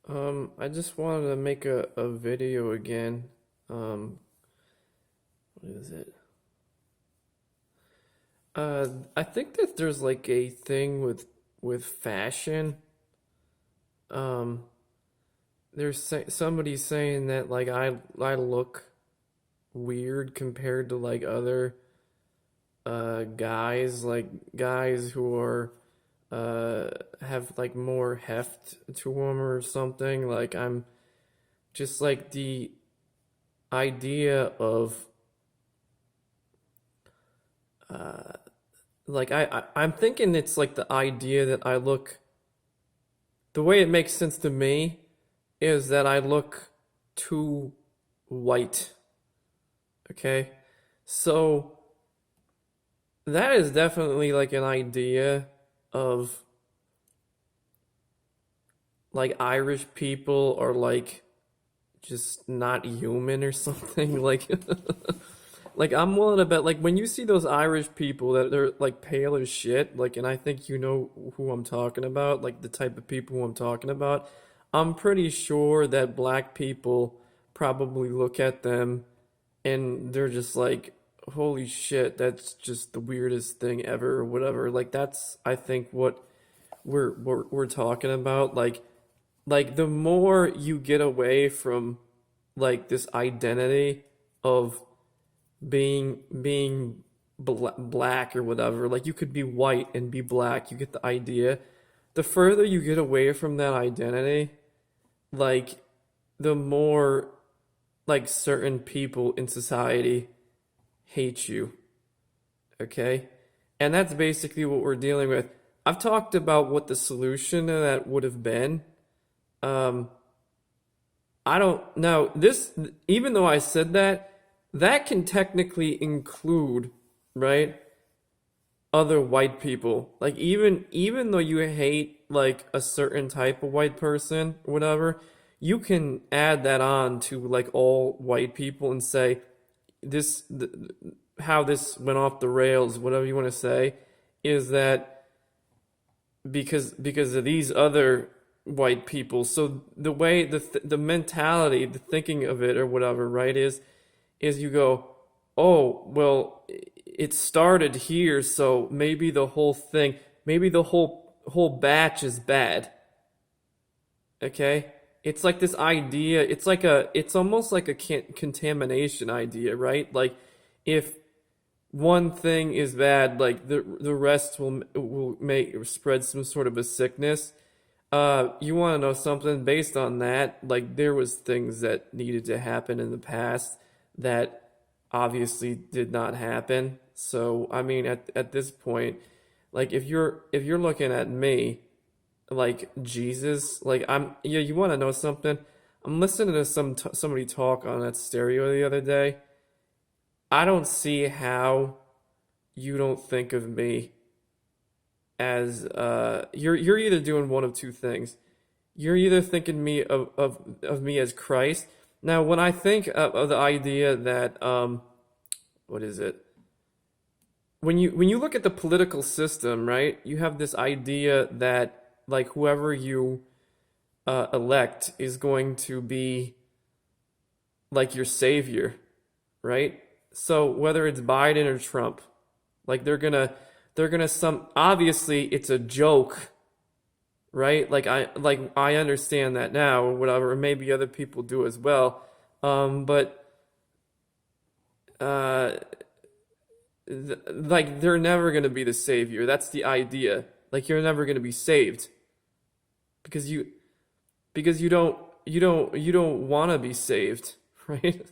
I just wanted to make a video again. Um, what is it? I think that there's like a thing with fashion. Um, somebody saying that like I look weird compared to like other guys, like guys who are have like more heft to them or something. Like I'm just like the idea of uh I'm thinking it's like the idea that I look the way it makes sense to me is that I look too white. Okay? So that is definitely like an idea of like Irish people are like just not human or something. Like I'm willing to bet like when you see those Irish people that they're like pale as shit, like and I think you know who I'm talking about, like the type of people who I'm talking about. I'm pretty sure that black people probably look at them and they're just like, holy shit, that's just the weirdest thing ever or whatever. Like that's I think what we're talking about. Like the more you get away from like this identity of being black or whatever. Like you could be white and be black. You get the idea. The further you get away from that identity, like the more like certain people in society hate you. Okay? And that's basically what we're dealing with. I've talked about what the solution to that would have been. Um, I don't know. This, even though I said that, that can technically include, right, other white people. Like even though you hate like a certain type of white person or whatever, you can add that on to like all white people and say this how this went off the rails, whatever you want to say, is that because of these other white people. So the way the mentality, the thinking of it or whatever, right, is you go, oh, well, it started here, so maybe the whole thing, maybe the whole batch is bad. Okay? It's like this idea, it's almost like a contamination idea, right? Like if one thing is bad, like the rest will make spread some sort of a sickness. You want to know something based on that? Like there was things that needed to happen in the past that obviously did not happen. So, I mean, at this point, like if you're looking at me like Jesus, like I'm yeah, you want to know something? I'm listening to somebody talk on that stereo the other day. I don't see how you don't think of me as you're either doing one of two things. You're either thinking me of me as Christ. Now, when I think of the idea that what is it? When you look at the political system, right? You have this idea that like whoever you elect is going to be like your savior, right? So whether it's Biden or Trump, like they're gonna some obviously it's a joke, right? Like I understand that now or whatever, or maybe other people do as well. But uh, like they're never gonna be the savior. That's the idea. Like you're never gonna be saved because you don't want to be saved, right?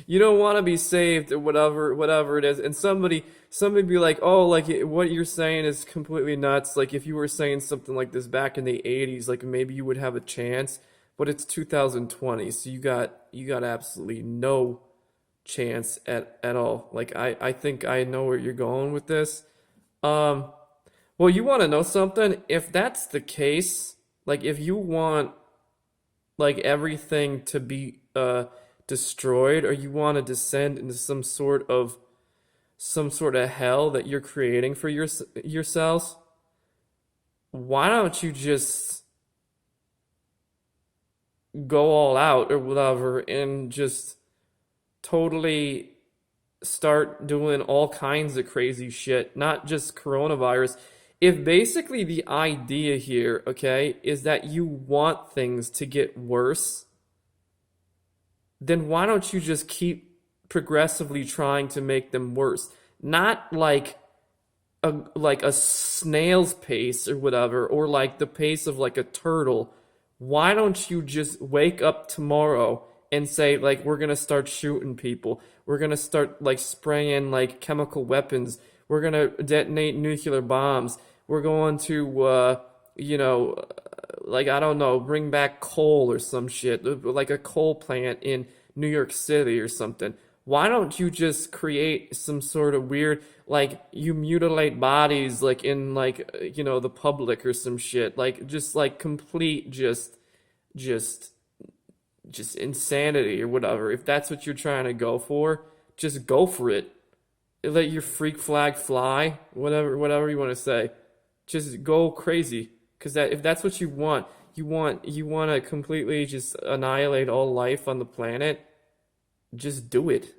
You don't want to be saved or whatever it is. And somebody be like, oh, like what you're saying is completely nuts. Like if you were saying something like this back in the 80s, like maybe you would have a chance, but it's 2020, so you got absolutely no chance at all. Like I think I know where you're going with this. Um well, you want to know something? If that's the case, like if you want like everything to be destroyed, or you want to descend into some sort of hell that you're creating for yourselves, why don't you just go all out or whatever and just totally start doing all kinds of crazy shit, not just coronavirus. If basically the idea here, okay, is that you want things to get worse, then why don't you just keep progressively trying to make them worse? Not like a snail's pace or whatever, or like the pace of like a turtle. Why don't you just wake up tomorrow and say like we're gonna start shooting people, we're gonna start like spraying like chemical weapons, we're gonna detonate nuclear bombs, we're going to you know, like I don't know, bring back coal or some shit, like a coal plant in New York City or something. Why don't you just create some sort of weird, like you mutilate bodies like in like you know, the public or some shit, like just like complete just just insanity or whatever. If that's what you're trying to go for, just go for it. Let your freak flag fly, whatever you want to say. Just go crazy, because that if that's what you want, you want to completely just annihilate all life on the planet. Just do it.